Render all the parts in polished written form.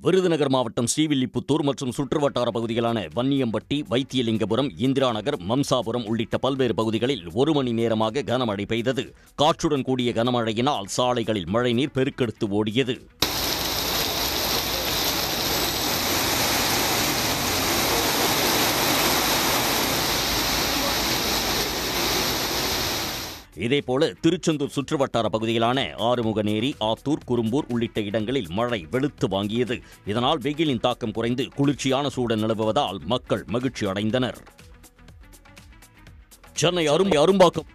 விருதுநகர் மாவட்டம் ஸ்ரீவில்லிபுத்தூர் மற்றும் சுற்றுவட்டார பகுதிகளான வன்னியம்பட்டி, வைத்தியலிங்கபுரம், இந்திராநகர், மம்சாபுரம் உள்ளிட்ட பல்வேறு பகுதிகளில் 1 மணி நேரமாக கனமழை பெய்தது. காற்றுடன் கூடிய கனமழையினால் சாலைகளில் மழைநீர் பெருக்கெடுத்து ஓடியது. இதேபோல திருச்செந்தூர் சுற்றுவட்டார பகுதிகளான ஆறுமுகநேரி, ஆத்தூர், குரும்பூர் உள்ளிட்ட இடங்களில் மழை வெளுத்து வாங்கியது. இதனால் வெயிலின் தாக்கம் குறைந்து குளிர்ச்சியான சூழல் நிலவுவதால் மக்கள் மகிழ்ச்சி அடைந்தனர். சென்னை அரும்பாக்கம்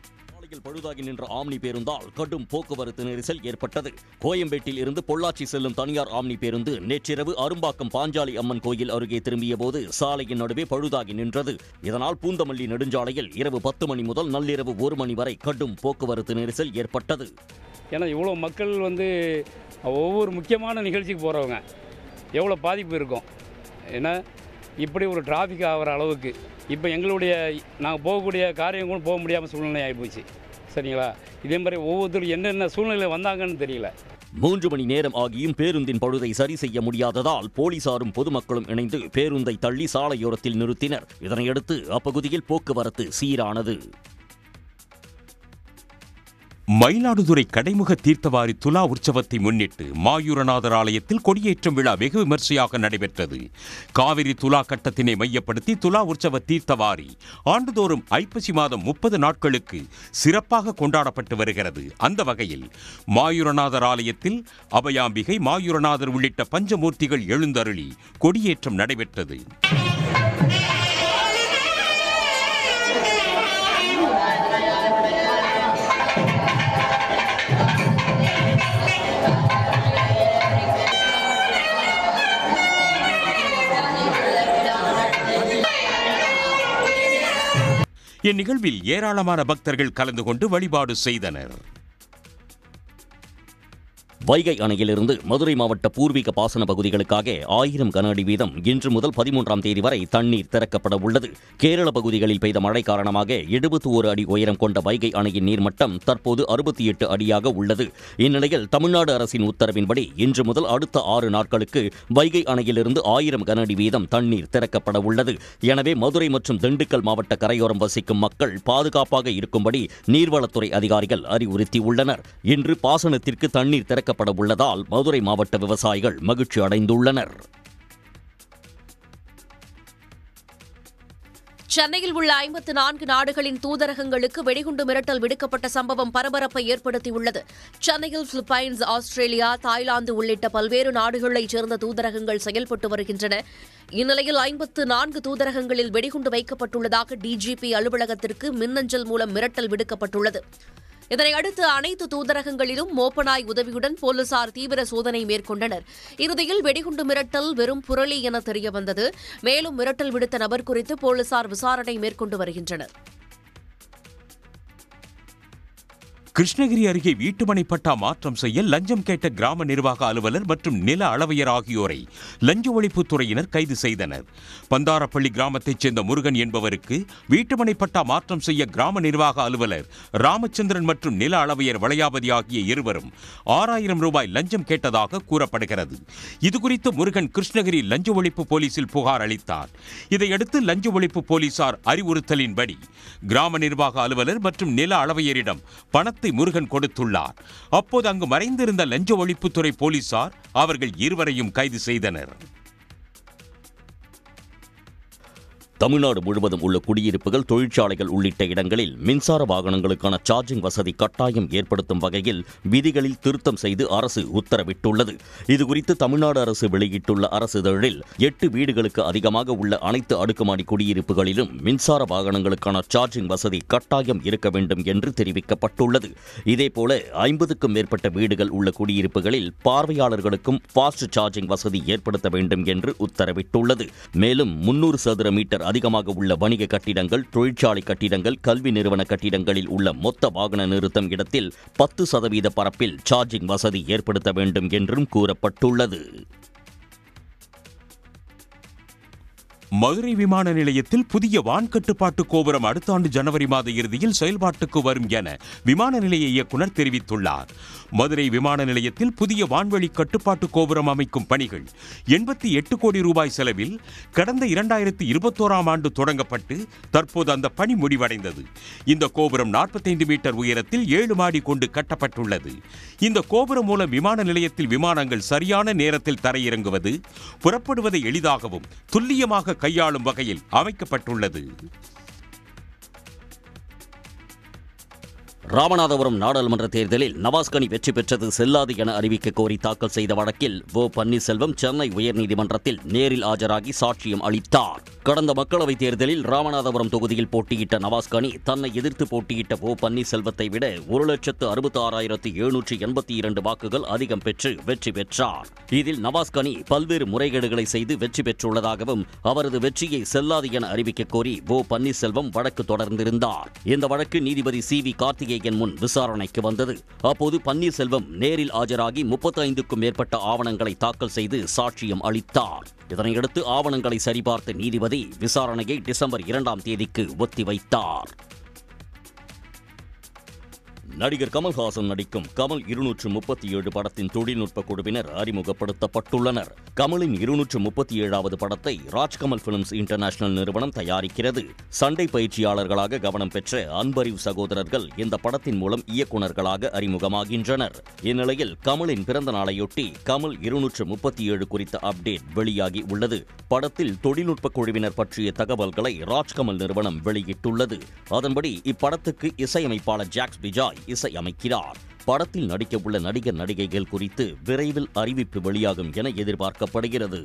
பழுதாகி நின்ற ஆம்னி பேருந்தால் கடும் போக்குவரத்து நெரிசல் ஏற்பட்டது. கோயம்பேட்டில் இருந்து பொள்ளாச்சி செல்லும் தனியார் ஆம்னி பேருந்து நேற்றிரவு அரும்பாக்கம் பாஞ்சாலி அம்மன் கோயில் அருகே திரும்பிய போது சாலையின் நடுவே பழுதாகி நின்றது. இதனால் பூந்தமல்லி நெடுஞ்சாலையில் இரவு 10 மணி முதல் நள்ளிரவு 1 மணி வரை கடும் போக்குவரத்து நெரிசல் ஏற்பட்டது. ஏன்னா இவ்வளோ மக்கள் ஒவ்வொரு முக்கியமான நிகழ்ச்சிக்கு போகிறவங்க எவ்வளோ பாதிப்பு இருக்கும். ஏன்னா இப்படி ஒரு டிராஃபிக் ஆகிற அளவுக்கு இப்போ நாங்கள் போகக்கூடிய காரியம் கூட போக முடியாமல் சூழ்நிலை ஆகிப்போச்சு. சரிங்களா? இதே மாதிரி ஒவ்வொருத்தரும் என்னென்ன சூழ்நிலை வந்தாங்கன்னு தெரியல. 3 மணி நேரம் ஆகியும் பேருந்தின் பழுதை சரி செய்ய முடியாததால் போலீசாரும் பொதுமக்களும் இணைந்து பேருந்தை தள்ளி சாலையோரத்தில் நிறுத்தினர். இதனையடுத்து அப்பகுதியில் போக்குவரத்து சீரானது. மயிலாடுதுறை கடைமுக தீர்த்தவாரி துலா உற்சவத்தை முன்னிட்டு மாயூரநாதர் ஆலயத்தில் கொடியேற்றம் விழா வெகு விமர்சையாக நடைபெற்றது. காவிரி துலா கட்டத்தினை மையப்படுத்தி துலா உற்சவ தீர்த்தவாரி ஆண்டுதோறும் ஐப்பசி மாதம் 30 நாட்களுக்கு சிறப்பாக கொண்டாடப்பட்டு வருகிறது. அந்த வகையில் மாயூரநாதர் ஆலயத்தில் அபயாம்பிகை, மாயூரநாதர் உள்ளிட்ட பஞ்சமூர்த்திகள் எழுந்தருளி கொடியேற்றம் நடைபெற்றது. இந்நிகழ்வில் ஏராளமான பக்தர்கள் கலந்து கொண்டு வழிபாடு செய்தனர். வைகை அணையிலிருந்து மதுரை மாவட்ட பூர்வீக பாசன பகுதிகளுக்காக 1000 கன அடி வீதம் இன்று முதல் 13ஆம் தேதி வரை தண்ணீர் திறக்கப்பட உள்ளது. கேரள பகுதிகளில் பெய்த மழை காரணமாக 71 அடி உயரம் கொண்ட வைகை அணையின் நீர்மட்டம் தற்போது 68 அடியாக உள்ளது. இந்நிலையில் தமிழ்நாடு அரசின் உத்தரவின்படி இன்று முதல் அடுத்த 6 நாட்களுக்கு வைகை அணையிலிருந்து 1000 கன அடி வீதம் தண்ணீர் திறக்கப்பட உள்ளது. எனவே மதுரை மற்றும் திண்டுக்கல் மாவட்ட கரையோரம் வசிக்கும் மக்கள் பாதுகாப்பாக இருக்கும்படி நீர்வளத்துறை அதிகாரிகள் அறிவுறுத்தியுள்ளனர். இன்று பாசனத்திற்கு தண்ணீர் திறக்கப்பட உள்ளதால் மதுரை மாவட்ட விவசாயிகள் மகிழ்ச்சி அடைந்துள்ளனர். சென்னையில் உள்ள 54 நாடுகளின் தூதரகங்களுக்கு வெடிகுண்டு மிரட்டல் விடுக்கப்பட்ட சம்பவம் பரபரப்பை ஏற்படுத்தியுள்ளது. சென்னையில் பிலிப்பைன்ஸ், ஆஸ்திரேலியா, தாய்லாந்து உள்ளிட்ட பல்வேறு நாடுகளைச் சேர்ந்த தூதரகங்கள் செயல்பட்டு வருகின்றன. இந்நிலையில் 54 தூதரகங்களில் வெடிகுண்டு வைக்கப்பட்டுள்ளதாக டிஜிபி அலுவலகத்திற்கு மின்னஞ்சல் மூலம் மிரட்டல் விடுக்கப்பட்டுள்ளது. இதனையடுத்து அனைத்து தூதரகங்களிலும் மோப்பநாய் உதவியுடன் போலீசார் தீவிர சோதனை மேற்கொண்டனர். இறுதியில் வெடிகுண்டு மிரட்டல் வெறும் புரளி என தெரியவந்தது. மேலும் மிரட்டல் விடுத்த நபர் குறித்து போலீசார் விசாரணை மேற்கொண்டு வருகின்றனர். கிருஷ்ணகிரி அருகே வீட்டுமனை பட்டா மாற்றம் செய்ய லஞ்சம் கேட்ட கிராம நிர்வாக அலுவலர் மற்றும் நில அளவையர் ஆகியோரை லஞ்ச ஒழிப்புத்துறையினர் கைது செய்தனர். பந்தாரப்பள்ளி கிராமத்தைச் சேர்ந்த முருகன் என்பவருக்கு வீட்டுமனை பட்டா மாற்றம் செய்ய கிராம நிர்வாக அலுவலர் ராமச்சந்திரன் மற்றும் நில அளவையர் வளையாபதி ஆகிய இருவரும் 6000 ரூபாய் லஞ்சம் கேட்டதாக கூறப்படுகிறது. இதுகுறித்து முருகன் கிருஷ்ணகிரி லஞ்ச ஒழிப்பு போலீசில் புகார் அளித்தார். இதையடுத்து லஞ்ச ஒழிப்பு போலீசார் அறிவுறுத்தலின்படி கிராம நிர்வாக அலுவலர் மற்றும் நில அளவையரிடம் பணத்தை முருகன் கொடுத்துள்ளார். அப்போது அங்கு மறைந்திருந்த லஞ்ச ஒழிப்புத்துறை போலீசார் அவர்கள் இருவரையும் கைது செய்தனர். தமிழ்நாடு முழுவதும் உள்ள குடியிருப்புகள், தொழிற்சாலைகள் உள்ளிட்ட இடங்களில் மின்சார வாகனங்களுக்கான சார்ஜிங் வசதி கட்டாயம் ஏற்படுத்தும் வகையில் விதிகளில் திருத்தம் செய்து அரசு உத்தரவிட்டுள்ளது. இதுகுறித்து தமிழ்நாடு அரசு வெளியிட்டுள்ள அரசிதழில் 8 வீடுகளுக்கு அதிகமாக உள்ள அனைத்து அடுக்குமாடி குடியிருப்புகளிலும் மின்சார வாகனங்களுக்கான சார்ஜிங் வசதி கட்டாயம் இருக்க வேண்டும் என்று தெரிவிக்கப்பட்டுள்ளது. இதேபோல 50க்கும் மேற்பட்ட வீடுகள் உள்ள குடியிருப்புகளில் பார்வையாளர்களுக்கும் ஃபாஸ்ட் சார்ஜிங் வசதி ஏற்படுத்த வேண்டும் என்று உத்தரவிட்டுள்ளது. மேலும் 300 சதுர மீட்டர் அதிகமாக உள்ள வணிக கட்டிடங்கள், தொழிற்சாலை கட்டிடங்கள், கல்வி நிறுவன கட்டிடங்களில் உள்ள மொத்த வாகன நிறுத்தம் இடத்தில் 10% பரப்பில் சார்ஜிங் வசதி ஏற்படுத்த வேண்டும் என்றும் கூறப்பட்டுள்ளது. மதுரை விமான நிலையத்தில் புதிய வான் கட்டுப்பாட்டு கோபுரம் அடுத்த ஆண்டு ஜனவரி மாத இறுதியில் செயல்பாட்டுக்கு வரும் என விமான நிலைய இயக்குநர் தெரிவித்துள்ளார். மதுரை விமான நிலையத்தில் புதிய வான்வழி கட்டுப்பாட்டு கோபுரம் அமைக்கும் பணிகள் 88 கோடி ரூபாய் செலவில் கடந்த 2021ஆம் ஆண்டு தொடங்கப்பட்டு தற்போது அந்த பணி முடிவடைந்தது. இந்த கோபுரம் 45 மீட்டர் உயரத்தில் 7 மாடி கொண்டு கட்டப்பட்டுள்ளது. இந்த கோபுரம் மூலம் விமான நிலையத்தில் விமானங்கள் சரியான நேரத்தில் தரையிறங்குவது, புறப்படுவதை எளிதாகவும் துல்லியமாக கையாளும் வகையில் அமைக்கப்பட்டுள்ளது. ராமநாதபுரம் நாடாளுமன்ற தேர்தலில் நவாஸ்கனி வெற்றி பெற்றது செல்லாது என அறிவிக்க கோரி தாக்கல் செய்த வழக்கில் ஓ பன்னீர்செல்வம் சென்னை உயர்நீதிமன்றத்தில் நேரில் ஆஜராகி சாட்சியம் அளித்தார். கடந்த மக்களவைத் தேர்தலில் ராமநாதபுரம் தொகுதியில் போட்டியிட்ட நவாஸ்கனி தன்னை எதிர்த்து போட்டியிட்ட ஓ பன்னீர்செல்வத்தை விட 1,66,782 வாக்குகள் அதிகம் பெற்று வெற்றி பெற்றார். இதில் நவாஸ்கனி பல்வேறு முறைகேடுகளை செய்து வெற்றி பெற்றுள்ளதாகவும் அவரது வெற்றியை செல்லாது என அறிவிக்க கோரி ஓ பன்னீர்செல்வம் வழக்கு தொடர்ந்திருந்தார். இந்த வழக்கு நீதிபதி சி.வி. கார்த்திகேயன் முன் விசாரணைக்கு வந்தது. அப்போது பன்னீர்செல்வம் நேரில் ஆஜராகி 35க்கும் மேற்பட்ட ஆவணங்களை தாக்கல் செய்து சாட்சியம் அளித்தார். இதனையடுத்து ஆவணங்களை சரிபார்த்த நீதிபதி விசாரணையை டிசம்பர் 2ஆம் தேதிக்கு ஒத்திவைத்தார். நடிகர் கமல்ஹாசன் நடிக்கும் கமல் 237 படத்தின் தொழில்நுட்ப குழுவினர் அறிமுகப்படுத்தப்பட்டுள்ளனர். கமலின் 237வது படத்தை ராஜ்கமல் பிலிம்ஸ் இன்டர்நேஷனல் நிறுவனம் தயாரிக்கிறது. சண்டை பயிற்சியாளர்களாக கவனம் பெற்ற அன்பறிவு சகோதரர்கள் இந்த படத்தின் மூலம் இயக்குநர்களாக அறிமுகமாகின்றனர். இந்நிலையில் கமலின் பிறந்த நாளையொட்டி கமல் 237 குறித்த அப்டேட் வெளியாகி உள்ளது. படத்தில் தொழில்நுட்ப குழுவினர் பற்றிய தகவல்களை ராஜ்கமல் நிறுவனம் வெளியிட்டுள்ளது. அதன்படி இப்படத்துக்கு இசையமைப்பாளர் ஜாக்ஸ் பிஜாய் இசையமைக்கிறார். படத்தில் நடிக்கவுள்ள நடிகர் நடிகைகள் குறித்து விரைவில் அறிவிப்பு வெளியாகும் என எதிர்பார்க்கப்படுகிறது.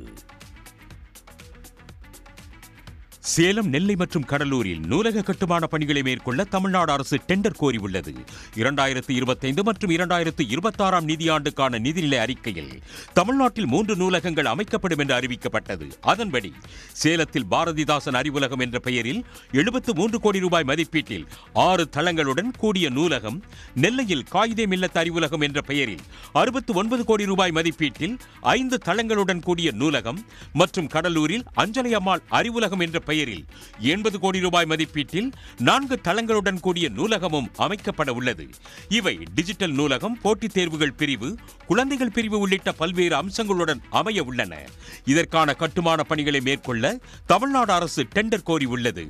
சேலம், நெல்லை மற்றும் கடலூரில் நூலக கட்டுமான பணிகளை மேற்கொள்ள தமிழ்நாடு அரசு டெண்டர் கோரியுள்ளது. 2025 மற்றும் 2026ஆம் நிதியாண்டுக்கான நிதிநிலை அறிக்கையில் தமிழ்நாட்டில் 3 நூலகங்கள் அமைக்கப்படும் என்று அறிவிக்கப்பட்டது. அதன்படி சேலத்தில் பாரதிதாசன் அறிவுலகம் என்ற பெயரில் 73 கோடி ரூபாய் மதிப்பீட்டில் 6 தளங்களுடன் கூடிய நூலகம், நெல்லையில் காயிதே மில்லத் அறிவுலகம் என்ற பெயரில் 69 கோடி ரூபாய் மதிப்பீட்டில் 5 தளங்களுடன் கூடிய நூலகம் மற்றும் கடலூரில் அஞ்சலை அம்மாள் அறிவுலகம் என்ற பெயரில் 80 கோடி ரூபாய் மதிப்பீட்டில் 4 தளங்களுடன் கூடிய நூலகமும் அமைக்கப்பட உள்ளது. இவை டிஜிட்டல் நூலகம், போட்டித் தேர்வுகள் பிரிவு, குழந்தைகள் பிரிவு உள்ளிட்ட பல்வேறு அம்சங்களுடன் அமைய உள்ளன. இதற்கான கட்டுமான பணிகளை மேற்கொள்ள தமிழ்நாடு அரசு டெண்டர் கோரியுள்ளது.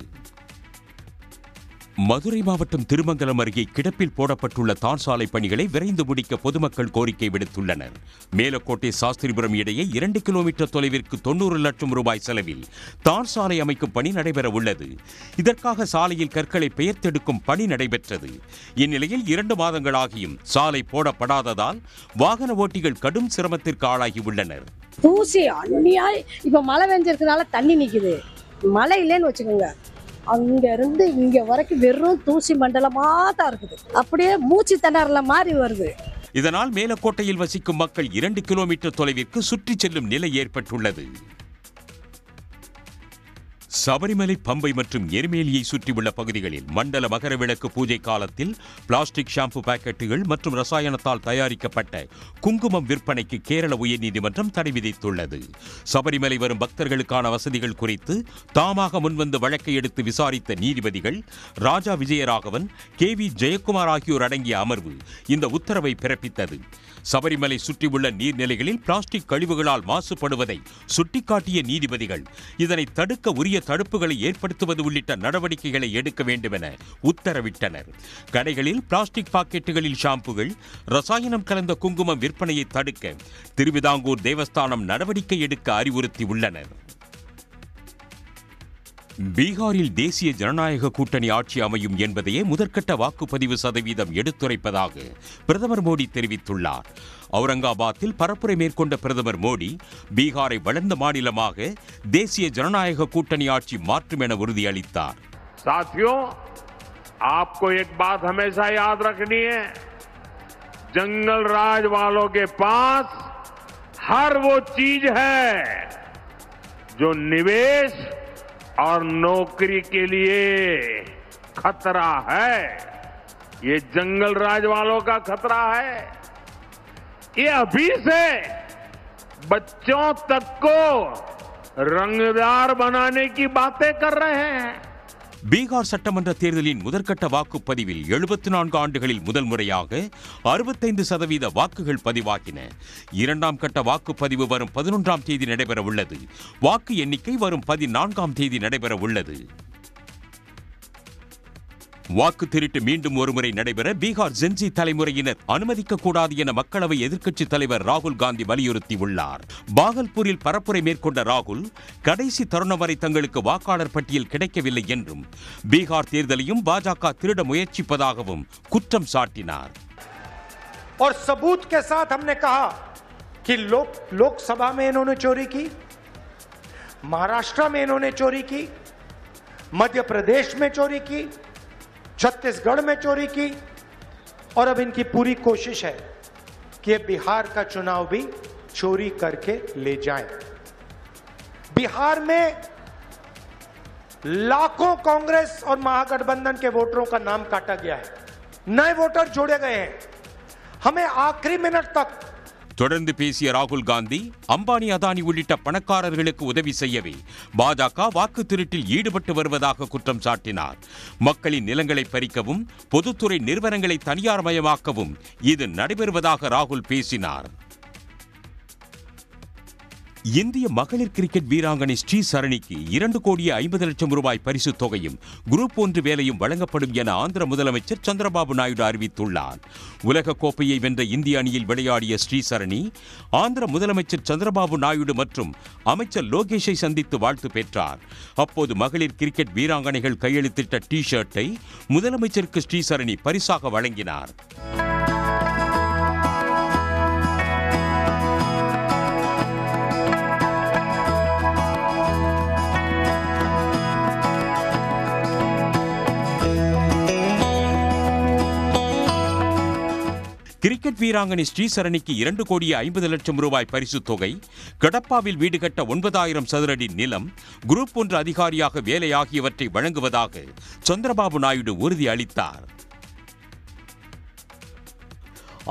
மதுரை மாவட்டம் திருமங்கலம் அருகே கிடப்பில் போடப்பட்டுள்ள தார் சாலை பணிகளை விரைந்து முடிக்க பொதுமக்கள் கோரிக்கை விடுத்துள்ளனர். மேலக்கோட்டை சாஸ்திரிபுரம் இடையே 2 கிலோமீட்டர் தொலைவிற்கு 90 லட்சம் ரூபாய் செலவில் தார் சாலை அமைக்கும் பணி நடைபெற உள்ளது. இதற்காக சாலையில் கற்களை பெயர்த்தெடுக்கும் பணி நடைபெற்றது. இந்நிலையில் 2 மாதங்களாகியும் சாலை போடப்படாததால் வாகன ஓட்டிகள் கடும் சிரமத்திற்கு ஆளாகி உள்ளனர். தூசி அந்நியாய் இப்ப மழை பெஞ்சிருக்கிறதுனால தண்ணி நிக்குது. மழை இல்லைன்னு வச்சுக்கோங்க, அங்க இருந்து இங்க வரைக்கும் வெறும் தூசி மண்டலமா தான் இருக்குது. அப்படியே மூச்சு திணறல மாதிரி வருது. இதனால் மேலக்கோட்டையில் வசிக்கும் மக்கள் 2 கிலோமீட்டர் தொலைவிற்கு சுற்றி செல்லும் நிலை ஏற்பட்டுள்ளது. சபரிமலை, பம்பை மற்றும் எருமேலியை சுற்றியுள்ள பகுதிகளில் மண்டல மகர விளக்கு பூஜை காலத்தில் பிளாஸ்டிக் ஷாம்பு பாக்கெட்டுகள் மற்றும் ரசாயனத்தால் தயாரிக்கப்பட்ட குங்குமம் விற்பனைக்கு கேரள உயர்நீதிமன்றம் தடை விதித்துள்ளது. சபரிமலை வரும் பக்தர்களுக்கான வசதிகள் குறித்து தாமாக முன்வந்து வழக்கை எடுத்து விசாரித்த நீதிபதிகள் ராஜா விஜயராகவன், KV ஜெயக்குமார் ஆகியோர் அடங்கிய அமர்வு இந்த உத்தரவை பிறப்பித்தது. சபரிமலை சுற்றியுள்ள நீர்நிலைகளில் பிளாஸ்டிக் கழிவுகளால் மாசுபடுவதை சுட்டிக்காட்டிய நீதிபதிகள் இதனை தடுக்க உரிய தடுப்புகளை ஏற்படுத்துவது உள்ளிட்ட நடவடிக்கைகளை எடுக்க வேண்டும் என உத்தரவிட்டனர். கடைகளில் பிளாஸ்டிக் பாக்கெட்டுகளில் ஷாம்புகள், ரசாயனம் கலந்த குங்குமம் விற்பனையை தடுக்க திருவிதாங்கூர் தேவஸ்தானம் நடவடிக்கை எடுக்க அறிவுறுத்தியுள்ளனர். பீகாரில் தேசிய ஜனநாயக கூட்டணி ஆட்சி அமையும் என்பதையே முதற்கட்ட வாக்குப்பதிவு சதவீதம் எடுத்துரைப்பதாக பிரதமர் மோடி தெரிவித்துள்ளார். அவுரங்காபாத்தில் பரப்புரை மேற்கொண்ட பிரதமர் மோடி பீகாரை வளர்ந்த மாநிலமாக தேசிய ஜனநாயக கூட்டணி ஆட்சி மாற்றும் என உறுதியளித்தார். साथियों, आपको एक बात हमेशा याद रखनी है, जंगल राज वालों के पास हर वो चीज है जो निवेश और नौकरी के लिए खतरा है. ये जंगल राज वालों का खतरा है. ये अभी से बच्चों तक को रंगदार बनाने की बातें कर रहे हैं। பீகார் சட்டமன்ற தேர்தலின் முதற்கட்ட வாக்குப்பதிவில் 74 ஆண்டுகளில் முதல் முறையாக 65% வாக்குகள் பதிவாகின. இரண்டாம் கட்ட வாக்குப்பதிவு வரும் 11ஆம் தேதி நடைபெற உள்ளது. வாக்கு எண்ணிக்கை வரும் 14ஆம் தேதி நடைபெற உள்ளது. வாக்கு திருட்டு மீண்டும் ஒருமுறை நடைபெற பீகார் ஜென்சி தலைமுறையினர் அனுமதிக்கக்கூடாது என மக்களவை எதிர்க்கட்சித் தலைவர் ராகுல் காந்தி வலியுறுத்தியுள்ளார். பாகல்பூரில் பரப்புரை மேற்கொண்ட ராகுல் கடைசி தருணம் வரை தங்களுக்கு வாக்காளர் பட்டியல் கிடைக்கவில்லை என்றும் பீகார் தேர்தலையும் பாஜக திருட முயற்சிப்பதாகவும் குற்றம் சாட்டினார். और सबूत के साथ हमने कहा कि लोकसभा में इन्होंने चोरी की, महाराष्ट्र में इन्होंने चोरी की, मध्य प्रदेश में चोरी की, छत्तीसगढ़ में चोरी की और अब इनकी पूरी कोशिश है कि ये बिहार का चुनाव भी चोरी करके ले जाएं। बिहार में लाखों कांग्रेस और महागठबंधन के वोटरों का नाम काटा गया है, नए वोटर जोड़े गए हैं। हमें आखिरी मिनट तक தொடர்ந்து பேசிய ராகுல் காந்தி அம்பானி அதானி உள்ளிட்ட பணக்காரர்களுக்கு உதவி செய்யவே பாஜக வாக்கு திருட்டில் ஈடுபட்டு வருவதாக குற்றம் சாட்டினார். மக்களின் நிலங்களை பறிக்கவும் பொதுத்துறை நிறுவனங்களை தனியார்மயமாக்கவும் இது நடைபெறுவதாக ராகுல் பேசினார். இந்திய மகளிர் கிரிக்கெட் வீராங்கனை ஸ்ரீசரணிக்கு 2,50,00,000 ரூபாய் பரிசு தொகையும் குரூப் 1 வேலையும் வழங்கப்படும் என ஆந்திர முதலமைச்சர் சந்திரபாபு நாயுடு அறிவித்துள்ளார். உலக கோப்பையை வென்ற இந்திய அணியில் விளையாடிய ஸ்ரீசரணி ஆந்திர முதலமைச்சர் சந்திரபாபு நாயுடு மற்றும் அமைச்சர் லோகேஷை சந்தித்து வாழ்த்து பெற்றார். அப்போது மகளிர் கிரிக்கெட் வீராங்கனைகள் கையெழுத்திட்ட டி ஷர்ட்டை முதலமைச்சருக்கு ஸ்ரீசரணி பரிசாக வழங்கினார். கிரிக்கெட் வீராங்கனை ஸ்ரீசரணிக்கு 2,50,00,000 ரூபாய் பரிசு தொகை, கடப்பாவில் வீடு கட்ட 9,000 சதுரடி நிலம், குரூப் 1 அதிகாரியாக வேலை ஆகியவற்றை வழங்குவதாக சந்திரபாபு நாயுடு உறுதி அளித்தார்.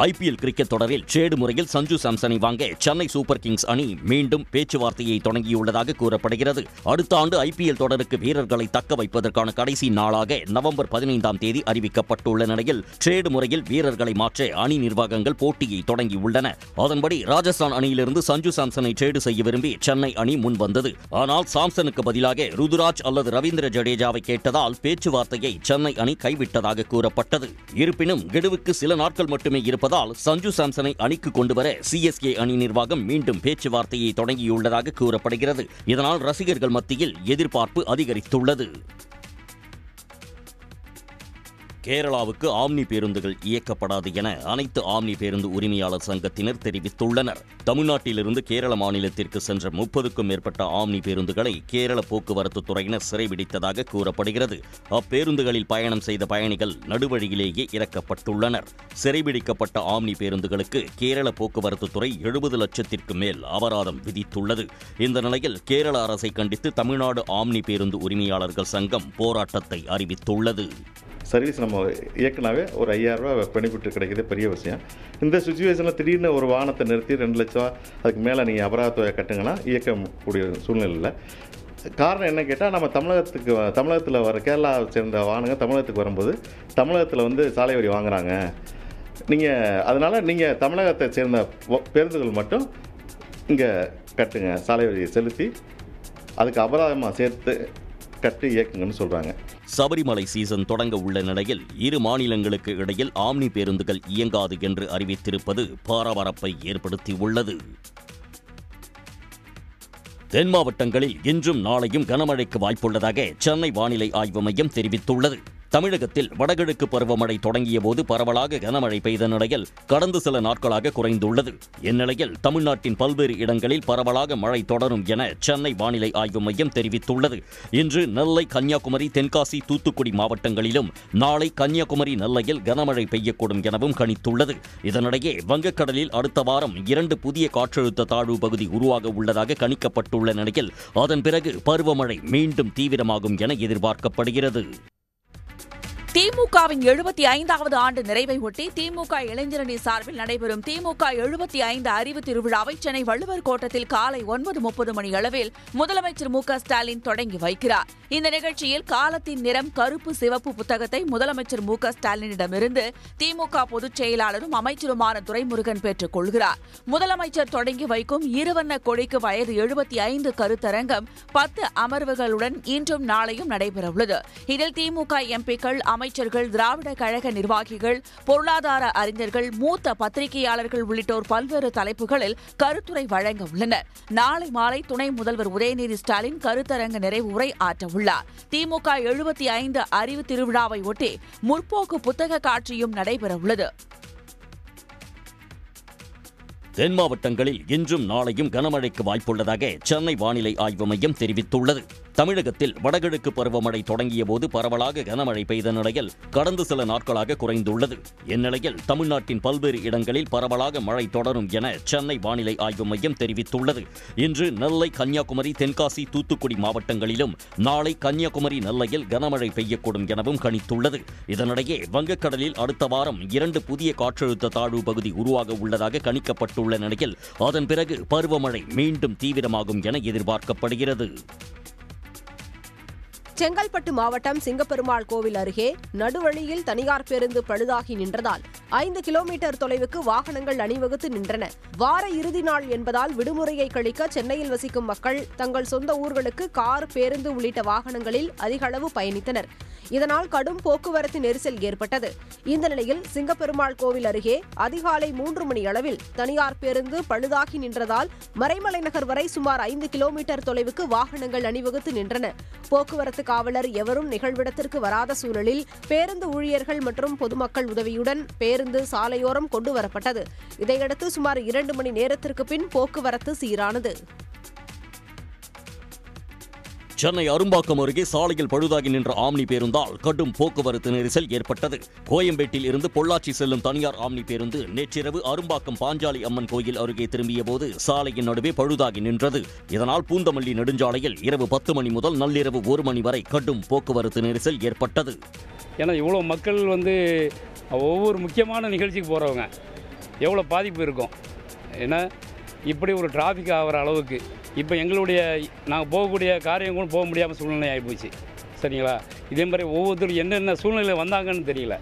ஐபிஎல் கிரிக்கெட் தொடரில் ட்ரேடு முறையில் சஞ்சு சாம்சனை வாங்க சென்னை சூப்பர் கிங்ஸ் அணி மீண்டும் பேச்சுவார்த்தையை தொடங்கியுள்ளதாக கூறப்படுகிறது. அடுத்த ஆண்டு ஐபிஎல் தொடருக்கு வீரர்களை தக்க வைப்பதற்கான கடைசி நாளாக நவம்பர் 15ஆம் தேதி அறிவிக்கப்பட்டுள்ள நிலையில் ட்ரேடு முறையில் வீரர்களை மாற்ற அணி நிர்வாகங்கள் போட்டியை தொடங்கியுள்ளன. அதன்படி ராஜஸ்தான் அணியிலிருந்து சஞ்சு சாம்சனை ட்ரேடு செய்ய விரும்பி சென்னை அணி முன்வந்தது. ஆனால் சாம்சனுக்கு பதிலாக ருதுராஜ் அல்லது ரவீந்திர ஜடேஜாவை கேட்டதால் பேச்சுவார்த்தையை சென்னை அணி கைவிட்டதாக கூறப்பட்டது. இருப்பினும் கெடுவுக்கு சில நாட்கள் மட்டுமே இருப்பதால் சஞ்சு சாம்சனை அணிக்கு கொண்டுவர சிஎஸ்கே அணி நிர்வாகம் மீண்டும் பேச்சுவார்த்தையை தொடங்கியுள்ளதாக கூறப்படுகிறது. இதனால் ரசிகர்கள் மத்தியில் எதிர்பார்ப்பு அதிகரித்துள்ளது. கேரளாவுக்கு ஆம்னி பேருந்துகள் இயக்கப்படாது என அனைத்து ஆம்னி பேருந்து உரிமையாளர் சங்கத்தினர் தெரிவித்துள்ளனர். தமிழ்நாட்டிலிருந்து கேரள மாநிலத்திற்கு சென்ற 30க்கும் மேற்பட்ட ஆம்னி பேருந்துகளை கேரள போக்குவரத்து துறையினர் சிறைபிடித்ததாக கூறப்படுகிறது. அப்பேருந்துகளில் பயணம் செய்த பயணிகள் நடுவழியிலேயே இறக்கப்பட்டுள்ளனர். சிறைபிடிக்கப்பட்ட ஆம்னி பேருந்துகளுக்கு கேரள போக்குவரத்து துறை 70 லட்சத்திற்கு மேல் அபராதம் விதித்துள்ளது. இந்த நிலையில் கேரள அரசை கண்டித்து தமிழ்நாடு ஆம்னி பேருந்து உரிமையாளர்கள் சங்கம் போராட்டத்தை அறிவித்துள்ளது. சர்வீஸ் நம்ம இயக்குனாவே ஒரு 5,000 ரூபா பெனிஃபிட் கிடைக்கிது, பெரிய விஷயம். இந்த சுச்சுவேஷனில் திடீர்னு ஒரு வாகனத்தை நிறுத்தி 2 லட்சம் அதுக்கு மேலே நீங்கள் அபராத தொகை கட்டுங்கன்னா இயக்கக்கூடிய சூழ்நிலையில். காரணம் என்ன கேட்டால், நம்ம தமிழகத்தில் வர கேரளாவை சேர்ந்த வாகனங்கள் தமிழகத்துக்கு வரும்போது தமிழகத்தில் சாலை வரி வாங்குகிறாங்க. அதனால் நீங்கள் தமிழகத்தை சேர்ந்த பேருந்துகள் மட்டும் இங்கே கட்டுங்க, சாலை வரியை செலுத்தி அதுக்கு அபராதமாக சேர்த்து கட்டி இயக்குங்கன்னு சொல்கிறாங்க. சபரிமலை சீசன் தொடங்க உள்ள நிலையில் இரு மாநிலங்களுக்கு இடையில் ஆம்னி பேருந்துகள் இயங்காது என்று அறிவித்திருப்பது பரபரப்பை ஏற்படுத்தியுள்ளது. தென் மாவட்டங்களில் இன்றும் நாளையும் கனமழைக்கு வாய்ப்புள்ளதாக சென்னை வானிலை ஆய்வு மையம் தெரிவித்துள்ளது. தமிழகத்தில் வடகிழக்கு பருவமழை தொடங்கிய போது பரவலாக கனமழை பெய்த நிலையில் கடந்த சில நாட்களாக குறைந்துள்ளது. இந்நிலையில் தமிழ்நாட்டின் பல்வேறு இடங்களில் பரவலாக மழை தொடரும் என சென்னை வானிலை ஆய்வு மையம் தெரிவித்துள்ளது. இன்று நெல்லை, கன்னியாகுமரி, தென்காசி, தூத்துக்குடி மாவட்டங்களிலும் நாளை கன்னியாகுமரி, நெல்லையில் கனமழை பெய்யக்கூடும் எனவும் கணித்துள்ளது. இதனிடையே வங்கக்கடலில் அடுத்த வாரம் 2 புதிய காற்றழுத்த தாழ்வு பகுதி உருவாக உள்ளதாக கணிக்கப்பட்டுள்ள நிலையில் அதன் பிறகு பருவமழை மீண்டும் தீவிரமாகும் என எதிர்பார்க்கப்படுகிறது. திமுகவின் 75வது ஆண்டு நிறைவை ஒட்டி திமுக இளைஞரணி சார்பில் நடைபெறும் திமுக 75 அறிவு திருவிழாவை சென்னை வள்ளுவர் கோட்டத்தில் காலை 9:30 மணி அளவில் முதலமைச்சர் மு.க.ஸ்டாலின் தொடங்கி வைக்கிறார். இந்த நிகழ்ச்சியில் காலத்தின் நிறம் கருப்பு சிவப்பு புத்தகத்தை முதலமைச்சர் மு.க.ஸ்டாலினிடமிருந்து திமுக பொதுச் செயலாளரும் அமைச்சருமான துரைமுருகன் பெற்றுக் கொள்கிறார். முதலமைச்சர் தொடங்கி வைக்கும் இருவண்ண கொடிக்கு வயது 75 கருத்தரங்கம் 10 அமர்வுகளுடன் இன்றும் நாளையும் நடைபெறவுள்ளது. இதில் திமுக எம்பிக்கள், அமைச்சர்கள், திராவிட கழக நிர்வாகிகள், பொருளாதார அறிஞர்கள், மூத்த பத்திரிகையாளர்கள் உள்ளிட்டோர் பல்வேறு தலைப்புகளில் கருத்துரை வழங்க உள்ளனர். நாளை மாலை துணை முதல்வர் உதயநிதி ஸ்டாலின் கருத்தரங்க நிறைவு உரை ஆற்றவுள்ளார். திமுக 75 அறிவு திருவிழாவை ஒட்டி முற்போக்கு புத்தக காட்சியும் நடைபெறவுள்ளது. தென் மாவட்டங்களில் இன்றும் நாளையும் கனமழைக்கு வாய்ப்புள்ளதாக சென்னை வானிலை ஆய்வு மையம் தெரிவித்துள்ளது. தமிழகத்தில் வடகிழக்கு பருவமழை தொடங்கிய போது பரவலாக கனமழை பெய்த நிலையில் கடந்த சில நாட்களாக குறைந்துள்ளது. இந்நிலையில் தமிழ்நாட்டின் பல்வேறு இடங்களில் பரவலாக மழை தொடரும் என சென்னை வானிலை ஆய்வு மையம் தெரிவித்துள்ளது. இன்று நெல்லை, கன்னியாகுமரி, தென்காசி, தூத்துக்குடி மாவட்டங்களிலும் நாளை கன்னியாகுமரி, நெல்லையில் கனமழை பெய்யக்கூடும் எனவும் கணித்துள்ளது. இதனிடையே வங்கக்கடலில் அடுத்த வாரம் 2 புதிய காற்றழுத்த தாழ்வு பகுதி உருவாக உள்ளதாக கணிக்கப்பட்டுள்ள நிலையில் அதன் பிறகு பருவமழை மீண்டும் தீவிரமாகும் என எதிர்பார்க்கப்படுகிறது. செங்கல்பட்டு மாவட்டம் சிங்கப்பெருமாள் கோவில் அருகே நடுவழியில் தனியார் பேருந்து பழுதாகி நின்றதால் 5 கிலோமீட்டர் தொலைவுக்கு வாகனங்கள் அணிவகுத்து நின்றன. வார இறுதி நாள் என்பதால் விடுமுறையை கழிக்க சென்னையில் வசிக்கும் மக்கள் தங்கள் சொந்த ஊர்களுக்கு கார், பேருந்து உள்ளிட்ட வாகனங்களில் அதிக அளவு பயணித்தனர். இதனால் கடும் போக்குவரத்து நெரிசல் ஏற்பட்டது. இந்த நிலையில் சிங்கப்பெருமாள் கோவில் அருகே அதிகாலை 3 மணி அளவில் தனியார் பேருந்து பழுதாகி நின்றதால் மறைமலை நகர் வரை சுமார் 5 கிலோமீட்டர் தொலைவுக்கு வாகனங்கள் அணிவகுத்து நின்றன. போக்குவரத்து காவலர் எவரும் நிகழ்விடத்திற்கு வராத சூழலில் பேருந்து ஊழியர்கள் மற்றும் பொதுமக்கள் உதவியுடன் பேருந்து சாலையோரம் கொண்டு வரப்பட்டது. இதையடுத்து சுமார் 2 மணி நேரத்திற்கு பின் போக்குவரத்து சீரானது. சென்னை அரும்பாக்கம் அருகே சாலையில் பழுதாகி நின்ற ஆம்னி பேருந்தால் கடும் போக்குவரத்து நெரிசல் ஏற்பட்டது. கோயம்பேட்டில் இருந்து பொள்ளாச்சி செல்லும் தனியார் ஆம்னி பேருந்து நேற்றிரவு அரும்பாக்கம் பாஞ்சாலி அம்மன் கோயில் அருகே திரும்பிய போது சாலையின் நடுவே பழுதாகி நின்றது. இதனால் பூந்தமல்லி நெடுஞ்சாலையில் இரவு 10 மணி முதல் நள்ளிரவு 1 மணி வரை கடும் போக்குவரத்து நெரிசல் ஏற்பட்டது. ஏன்னா இவ்வளோ மக்கள் ஒவ்வொரு முக்கியமான நிகழ்ச்சிக்கு போகிறவங்க எவ்வளோ பாதிப்பு இருக்கும். ஏன்னா இப்படி ஒரு டிராஃபிக் ஆகிற அளவுக்கு இப்போ எங்களுடைய நாங்கள் போகக்கூடிய காரியங்களும் போக முடியாமல் சூழ்நிலை ஆகிப்போச்சு. சரிங்களா? இதே மாதிரி ஒவ்வொருத்தரும் என்னென்ன சூழ்நிலை வந்தாங்கன்னு தெரியல.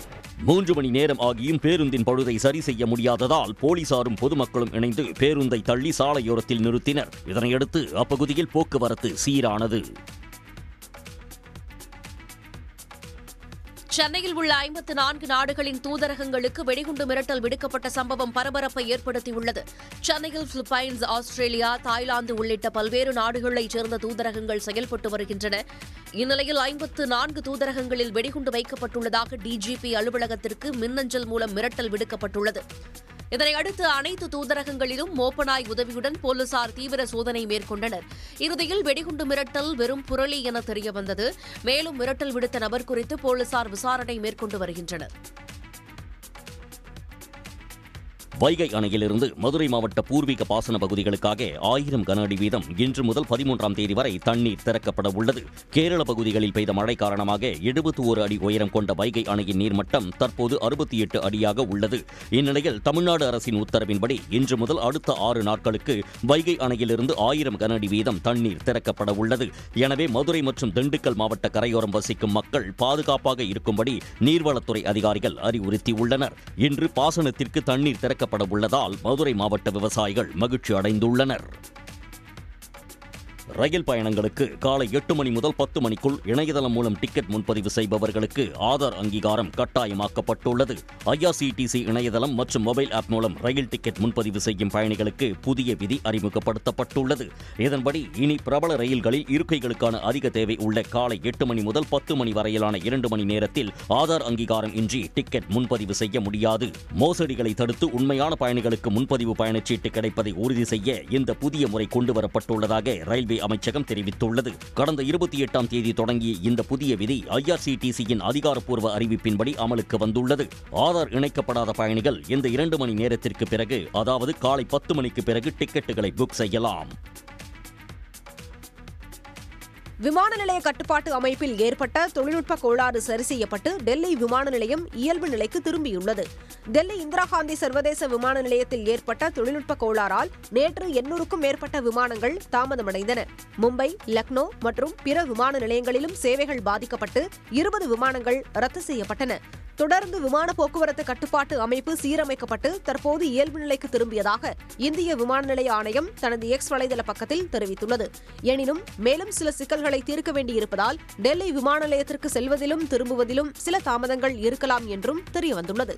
3 மணி நேரம் ஆகியும் பேருந்தின் பழுதை சரி செய்ய முடியாததால் போலீசாரும் பொதுமக்களும் இணைந்து பேருந்தை தள்ளி சாலையோரத்தில் நிறுத்தினர். இதனையடுத்து அப்பகுதியில் போக்குவரத்து சீரானது. சென்னையில் உள்ள 54 நாடுகளின் தூதரகங்களுக்கு வெடிகுண்டு மிரட்டல் விடுக்கப்பட்ட சம்பவம் பரபரப்பை ஏற்படுத்தியுள்ளது. சென்னையில் பிலிப்பைன்ஸ், ஆஸ்திரேலியா, தாய்லாந்து உள்ளிட்ட பல்வேறு நாடுகளைச் சேர்ந்த தூதரகங்கள் செயல்பட்டு வருகின்றன. இந்நிலையில் 54 தூதரகங்களில் வெடிகுண்டு வைக்கப்பட்டுள்ளதாக டிஜிபி அலுவலகத்திற்கு மின்னஞ்சல் மூலம் மிரட்டல் விடுக்கப்பட்டுள்ளது. இதனையடுத்து அனைத்து தூதரகங்களிலும் மோப்பனாய் உதவியுடன் போலீசார் தீவிர சோதனை மேற்கொண்டனர். இறுதியில் வெடிகுண்டு மிரட்டல் வெறும் புரளி என தெரியவந்தது. மேலும் மிரட்டல் விடுத்த நபர் குறித்து போலீசார் விசாரணை மேற்கொண்டு வருகின்றனர். வைகை அணையிலிருந்து மதுரை மாவட்ட பூர்வீக பாசன பகுதிகளுக்காக 1000 கன அடி வீதம் இன்று முதல் 13ஆம் தேதி வரை தண்ணீர் திறக்கப்பட உள்ளது. கேரள பகுதிகளில் பெய்த மழை காரணமாக 71 அடி உயரம் கொண்ட வைகை அணையின் நீர்மட்டம் தற்போது 68 அடியாக உள்ளது. இந்நிலையில் தமிழ்நாடு அரசின் உத்தரவின்படி இன்று முதல் அடுத்த 6 நாட்களுக்கு வைகை அணையிலிருந்து 1000 கன அடி வீதம் தண்ணீர் திறக்கப்பட உள்ளது. எனவே மதுரை மற்றும் திண்டுக்கல் மாவட்ட கரையோரம் வசிக்கும் மக்கள் பாதுகாப்பாக இருக்கும்படி நீர்வளத்துறை அதிகாரிகள் அறிவுறுத்தியுள்ளனர். இன்று பாசனத்திற்கு தண்ணீர் திறக்கப்பட உள்ளதால் மதுரை மாவட்ட விவசாயிகள் மகிழ்ச்சி அடைந்துள்ளனர். ரயில் பயணங்களுக்கு காலை 8 மணி முதல் 10 மணிக்குள் இணையதளம் மூலம் டிக்கெட் முன்பதிவு செய்பவர்களுக்கு ஆதார் அங்கீகாரம் கட்டாயமாக்கப்பட்டுள்ளது. IRCTC இணையதளம் மற்றும் மொபைல் ஆப் மூலம் ரயில் டிக்கெட் முன்பதிவு செய்யும் பயணிகளுக்கு புதிய விதி அறிமுகப்படுத்தப்பட்டுள்ளது. இதன்படி இனி பிரபல ரயில்களில் இருக்கைகளுக்கான அதிக தேவை உள்ள காலை 8 மணி முதல் 10 மணி வரையிலான 2 மணி நேரத்தில் ஆதார் அங்கீகாரம் இன்றி டிக்கெட் முன்பதிவு செய்ய முடியாது. மோசடிகளை தடுத்து உண்மையான பயணிகளுக்கு முன்பதிவு பயணச்சீட்டு கிடைப்பதை உறுதி செய்ய இந்த புதிய முறை கொண்டுவரப்பட்டுள்ளதாக ரயில்வே அமைச்சகம் தெரிவித்துள்ளது. கடந்த 28ஆம் தேதி தொடங்கிய இந்த புதிய விதி IRCTC-யின் அதிகாரப்பூர்வ அறிவிப்பின்படி அமலுக்கு வந்துள்ளது. ஆதார் இணைக்கப்படாத பயணிகள் இந்த 2 மணி நேரத்திற்கு பிறகு, அதாவது காலை 10 மணிக்கு பிறகு டிக்கெட்டுகளை புக் செய்யலாம். விமான நிலைய கட்டுப்பாட்டு அமைப்பில் ஏற்பட்ட தொழில்நுட்ப கோளாறு சரி செய்யப்பட்டு டெல்லி விமான நிலையம் இயல்பு நிலைக்கு திரும்பியுள்ளது. டெல்லி இந்திரா காந்தி சர்வதேச விமான நிலையத்தில் ஏற்பட்ட தொழில்நுட்ப கோளாறால் நேற்று 800க்கும் மேற்பட்ட விமானங்கள் தாமதமடைந்தன. மும்பை, லக்னோ மற்றும் பிற விமான நிலையங்களிலும் சேவைகள் பாதிக்கப்பட்டு 20 விமானங்கள் ரத்து செய்யப்பட்டன. தொடர்ந்து விமான போக்குவரத்து கட்டுப்பாட்டு அமைப்பு சீரமைக்கப்பட்டு தற்போது இயல்பு நிலைக்கு திரும்பியதாக இந்திய விமான நிலைய ஆணையம் தனது எக்ஸ் வலைதள பக்கத்தில் தெரிவித்துள்ளது. எனினும் மேலும் சில சிக்கல்களை தீர்க்க வேண்டியிருப்பதால் டெல்லி விமான நிலையத்திற்கு செல்வதிலும் திரும்புவதிலும் சில தாமதங்கள் இருக்கலாம் என்றும் தெரியவந்துள்ளது.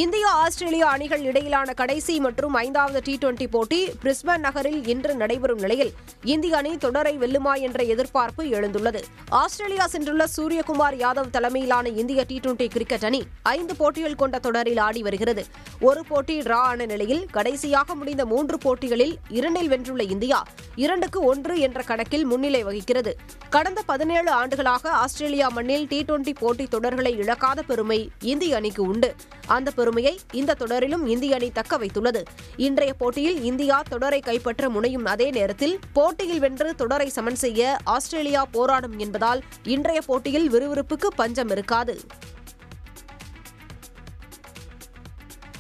இந்தியா ஆஸ்திரேலியா அணிகள் இடையிலான கடைசி மற்றும் 5வது T20 போட்டி பிரிஸ்பேன் நகரில் இன்று நடைபெறும் நிலையில் இந்திய அணி தொடரை வெல்லுமா என்ற எதிர்பார்ப்பு எழுந்துள்ளது. ஆஸ்திரேலியா சென்றுள்ள சூரியகுமார் யாதவ் தலைமையிலான இந்திய T20 கிரிக்கெட் அணி 5 போட்டிகள் கொண்ட தொடரில் ஆடி வருகிறது. ஒரு போட்டி டிரா ஆன நிலையில் கடைசியாக முடிந்த 3 போட்டிகளில் 2இல் வென்றுள்ள இந்தியா 2-1 என்ற கணக்கில் முன்னிலை வகிக்கிறது. கடந்த 17 ஆண்டுகளாக ஆஸ்திரேலியா மண்ணில் T20 போட்டி தொடர்களை இழக்காத பெருமை இந்திய அணிக்கு உண்டு. அந்த பெருமையை இந்த தொடரிலும் இந்திய அணி தக்க வைத்துள்ளது. இன்றைய போட்டியில் இந்தியா தொடரை கைப்பற்ற முனையும் அதே நேரத்தில் போட்டியில் வென்று தொடரை சமன் செய்ய ஆஸ்திரேலியா போராடும் என்பதால் இன்றைய போட்டியில் விறுவிறுப்புக்கு பஞ்சம் இருக்காது.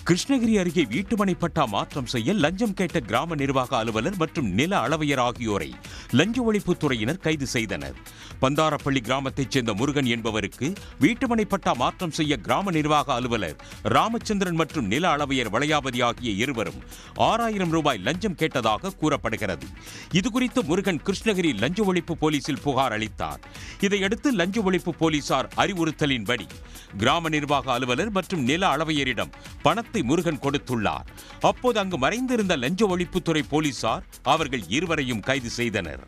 கிருஷ்ணகிரி அருகே வீட்டுமனை பட்டா மாற்றம் செய்ய லஞ்சம் கேட்ட கிராம நிர்வாக அலுவலர் மற்றும் நில அளவையர் ஆகியோரை லஞ்ச ஒழிப்புத்துறையினர் கைது செய்தனர். பந்தாரப்பள்ளி கிராமத்தைச் சேர்ந்த முருகன் என்பவருக்கு வீட்டுமனை பட்டா மாற்றம் செய்ய கிராம நிர்வாக அலுவலர் ராமச்சந்திரன் மற்றும் நில அளவையர் வளையாபதி ஆகிய இருவரும் 6000 ரூபாய் லஞ்சம் கேட்டதாக கூறப்படுகிறது. இதுகுறித்து முருகன் கிருஷ்ணகிரி லஞ்ச ஒழிப்பு போலீசில் புகார் அளித்தார். இதையடுத்து லஞ்ச ஒழிப்பு போலீசார் அறிவுறுத்தலின்படி கிராம நிர்வாக அலுவலர் மற்றும் நில அளவையரிடம் பணத்தை முருகன் கொடுத்துள்ளார். அப்போது அங்கு மறைந்திருந்த லஞ்ச ஒழிப்புத்துறை போலீசார் அவர்கள் இருவரையும் கைது செய்தனர்.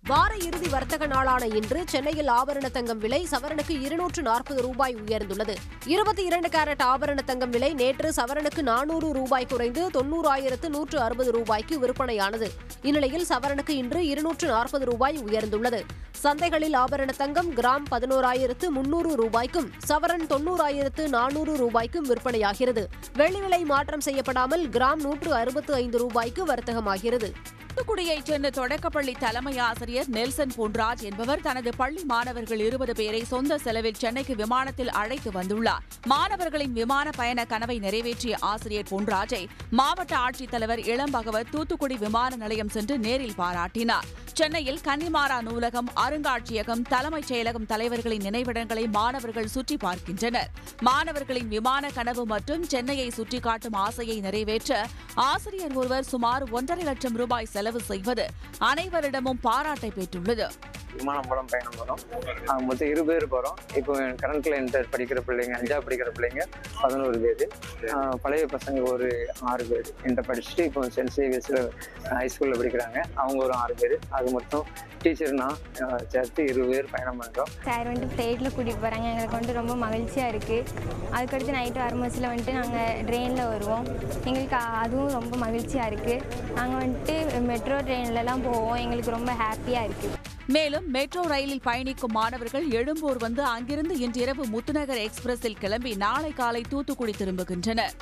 வார இறுதி வர்த்தக நாளான இன்று சென்னையில் ஆபரண தங்கம் விலை சவரனுக்கு 240 ரூபாய் உயர்ந்துள்ளது. 22 கேரட் ஆபரண தங்கம் விலை நேற்று சவரனுக்கு 400 ரூபாய் குறைந்து 90,160 ரூபாய்க்கு விற்பனையானது. இந்நிலையில் சவரனுக்கு இன்று 240 ரூபாய் உயர்ந்துள்ளது. சந்தைகளில் ஆபரண தங்கம் கிராம் 11,300 ரூபாய்க்கும் சவரன் 90,400 ரூபாய்க்கும் விற்பனையாகிறது. வெள்ளி விலை மாற்றம் செய்யப்படாமல் கிராம் 165 ரூபாய்க்கு வர்த்தகமாகிறது. தூத்துக்குடியைச் சேர்ந்த தொடக்கப்பள்ளி தலைமை ஆசிரியர் நெல்சன் பொன்ராஜ் என்பவர் தனது பள்ளி மாணவர்கள் 20 பேரை சொந்த செலவில் சென்னைக்கு விமானத்தில் அழைத்து வந்துள்ளார். மாணவர்களின் விமான பயண கனவை நிறைவேற்றிய ஆசிரியர் பொன்ராஜை மாவட்ட ஆட்சித்தலைவர் இளம்பகவத் தூத்துக்குடி விமான நிலையம் சென்று நேரில் பாராட்டினார். சென்னையில் கன்னிமாரா நூலகம், அருங்காட்சியகம், தலைமைச் செயலகம் தலைவர்களின் நினைவிடங்களை மாணவர்கள் சுற்றி பார்க்கின்றனர். மாணவர்களின் விமான கனவு மற்றும் சென்னையை சுற்றி காட்டும் ஆசையை நிறைவேற்ற ஆசிரியர் ஒருவர் சுமார் 1.5 லட்சம் ரூபாய் செலவு செய்வது அனைவரிடமும் பாராட்டை பெற்றுள்ளது. விமானம் மூலம் பயணம் போகிறோம். நாங்கள் மொத்தம் 20 பேர் போகிறோம். இப்போ கரண்ட்ல இன்டர் படிக்கிற பிள்ளைங்க, 5ஆவது படிக்கிற பிள்ளைங்க 11 பேர், பழைய பசங்க ஒரு 6 பேர் இன்டர் படிச்சுட்டு இப்போ சென்ட் சேவியர்ஸில் ஹைஸ்கூலில் படிக்கிறாங்க. அவங்க ஒரு 6 பேர். அது மொத்தம் டீச்சர்னா சேர்த்து 20 பேர் பயணம் பண்ணுறோம். சார் வந்துட்டு ஃப்ளைட்டில் கூட்டிகிட்டு போகிறாங்க. எங்களுக்கு வந்துட்டு ரொம்ப மகிழ்ச்சியாக இருக்குது. அதுக்கடுத்து நைட்டு வரும்போதில் வந்துட்டு நாங்கள் ட்ரெயினில் வருவோம். எங்களுக்கு அதுவும் ரொம்ப மகிழ்ச்சியாக இருக்குது. நாங்கள் வந்துட்டு மெட்ரோ ட்ரெயின்லலாம் போவோம். எங்களுக்கு ரொம்ப ஹாப்பியாக இருக்குது. மேலும் மெட்ரோ ரயிலில் பயணிக்கும் மாணவர்கள் எழும்பூர் வந்து அங்கிருந்து இன்றிரவு முத்துநகர் எக்ஸ்பிரஸில் கிளம்பி நாளை காலை தூத்துக்குடி திரும்புகின்றனர்.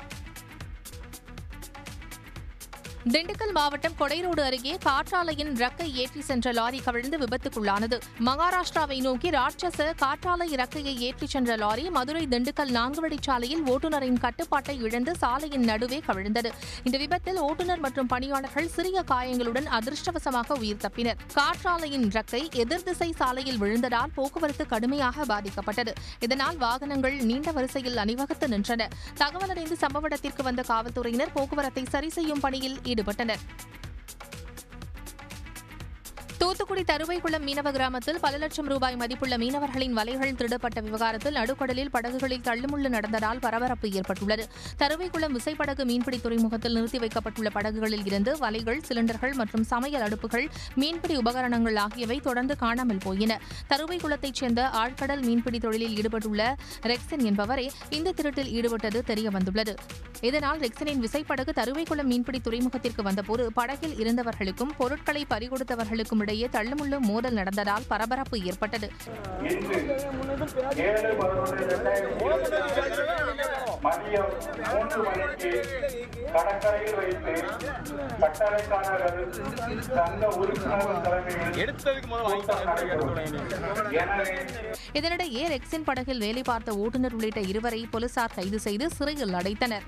திண்டுக்கல் மாவட்டம் கொடைரோடு அருகே காற்றாலையின் ரக்கை ஏற்றி சென்ற லாரி கவிழ்ந்து விபத்துக்குள்ளானது. மகாராஷ்டிராவை நோக்கி ராட்சச காற்றாலை இறக்கையை ஏற்றிச் சென்ற லாரி மதுரை திண்டுக்கல் 4 வழிச்சாலையில் ஓட்டுநரின் கட்டுப்பாட்டை இழந்து சாலையின் நடுவே கவிழ்ந்தது. இந்த விபத்தில் ஓட்டுநர் மற்றும் பணியாளர்கள் சிறிய காயங்களுடன் அதிர்ஷ்டவசமாக உயிர் தப்பினர். காற்றாலையின் ரக்கை எதிர் திசை சாலையில் விழுந்ததால் போக்குவரத்து கடுமையாக பாதிக்கப்பட்டது. இதனால் வாகனங்கள் நீண்ட வரிசையில் அணிவகுத்து நின்றன. தகவலறிந்து சம்பவ இடத்திற்கு வந்த காவல்துறையினர் போக்குவரத்தை சரி செய்யும் பணியில் ஈடுபட்டனர். தூத்துக்குடி தருவைக்குளம் மீனவ கிராமத்தில் பல லட்சம் ரூபாய் மதிப்புள்ள மீனவர்களின் வலைகள் திருடப்பட்ட விவகாரத்தில் நடுக்கடலில் படகுகளில் தள்ளுமுள்ளு நடந்ததால் பரபரப்பு ஏற்பட்டுள்ளது. தருவைக்குளம் விசைப்படகு மீன்பிடி துறைமுகத்தில் நிறுத்தி வைக்கப்பட்டுள்ள படகுகளில் இருந்து வலைகள், சிலிண்டர்கள் மற்றும் சமையல் அடுப்புகள், மீன்பிடி உபகரணங்கள் ஆகியவை தொடர்ந்து காணாமல் போயின. தருவைக்குளத்தைச் சேர்ந்த ஆழ்கடல் மீன்பிடி தொழிலில் ஈடுபட்டுள்ள ரெக்சன் என்பவரே இந்த திருட்டில் ஈடுபட்டது தெரியவந்துள்ளது. இதனால் ரெக்சனின் விசைப்படகு தருவைக்குளம் மீன்பிடி துறைமுகத்திற்கு வந்தபோது படகில் இருந்தவர்களுக்கும் பொருட்களை பறிகொடுத்தவர்களுக்கும் இடையே தள்ளுமுள்ளு மோதல் நடந்ததால் பரபரப்பு ஏற்பட்டது. கடற்கரையில் வைத்து கட்டளைக்காரர்கள் சங்க உறுப்பினர்கள் தலைமையில் இதனிடையே ரெக்ஸின் படகில் வேலை பார்த்த ஓட்டுநர் உள்ளிட்ட இருவரை போலீசார் கைது செய்து சிறையில் அடைத்தனர்.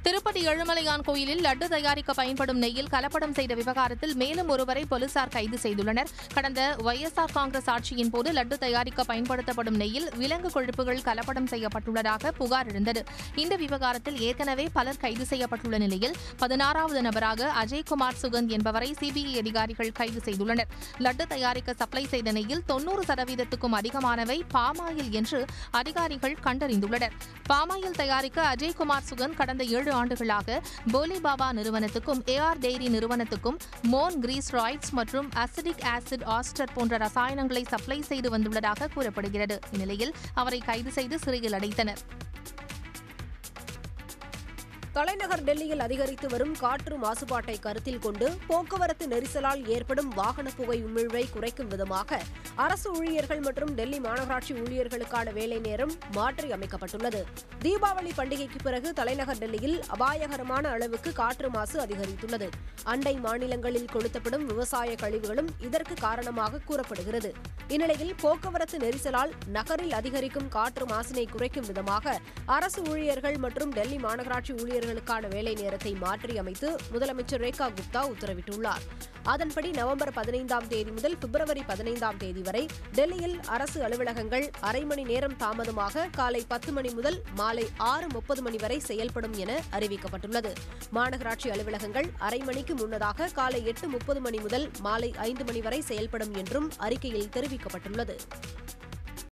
திருப்பதி ஏழுமலையான் கோயிலில் லட்டு தயாரிக்க பயன்படும் நெய்யில் கலப்படம் செய்த விவகாரத்தில் மேலும் ஒருவரை போலீசார் கைது செய்துள்ளனர். கடந்த YSR காங்கிரஸ் ஆட்சியின் போது லட்டு தயாரிக்க பயன்படுத்தப்படும் நெய்யில் விலங்கு கொழுப்புகள் கலப்படம் செய்யப்பட்டுள்ளதாக புகார் எழுந்தது. இந்த விவகாரத்தில் ஏற்கனவே பலர் கைது செய்யப்பட்டுள்ள நிலையில் 16வது நபராக அஜய்குமார் சுகந்த் என்பவரை CBI அதிகாரிகள் கைது செய்துள்ளனர். லட்டு தயாரிக்க சப்ளை செய்த நெய்யில் 90%க்கும் அதிகமானவை பாமாயில் என்று அதிகாரிகள் கண்டறிந்துள்ளனர். பாமாயில் தயாரிக்க அஜய்குமார் சுகந்த் கடந்த 7 ஆண்டுகளாக போலி பாபா நிறுவனத்துக்கும் AR டெய்ரி நிறுவனத்துக்கும் மோன் கிரீஸ்ராய்ட்ஸ் மற்றும் அசிடிக் ஆசிட் ஆஸ்டர் போன்ற ரசாயனங்களை சப்ளை செய்து வந்துள்ளதாக கூறப்படுகிறது. இந்நிலையில் அவரை கைது செய்து சிறையில் அடைத்தனர். தலைநகர் டெல்லியில் அதிகரித்து வரும் காற்று மாசுபாட்டை கருத்தில் கொண்டு போக்குவரத்து நெரிசலால் ஏற்படும் வாகன புகை உமிழ்வை குறைக்கும் விதமாக அரசு ஊழியர்கள் மற்றும் டெல்லி மாநகராட்சி ஊழியர்களுக்கான வேலை நேரம் மாற்றி அமைக்கப்பட்டுள்ளது. தீபாவளி பண்டிகைக்கு பிறகு தலைநகர் டெல்லியில் அபாயகரமான அளவுக்கு காற்று மாசு அதிகரித்துள்ளது. அண்டை மாநிலங்களில் கொளுத்தப்படும் விவசாய கழிவுகளும் இதற்கு காரணமாக கூறப்படுகிறது. இந்நிலையில் போக்குவரத்து நெரிசலால் நகரில் அதிகரிக்கும் காற்று மாசினை குறைக்கும் விதமாக அரசு ஊழியர்கள் மற்றும் டெல்லி மாநகராட்சி ஊழியர்களுக்கான வேலை நேரத்தை மாற்றி அமைத்து முதலமைச்சர் ரேகா குப்தா உத்தரவிட்டுள்ளார். அதன்படி நவம்பர் 15ஆம் தேதி முதல் பிப்ரவரி 15ஆம் தேதி வரை டெல்லியில் அரசு அலுவலகங்கள் அரை மணி நேரம் தாமதமாக காலை 10 மணி முதல் மாலை 6:30 மணி வரை செயல்படும் என அறிவிக்கப்பட்டுள்ளது. மாநகராட்சி அலுவலகங்கள் அரை மணிக்கு முன்னதாக காலை 8:30 மணி முதல் மாலை 5 மணி வரை செயல்படும் என்றும் அறிக்கையில் தெரிவிக்கப்பட்டுள்ளது.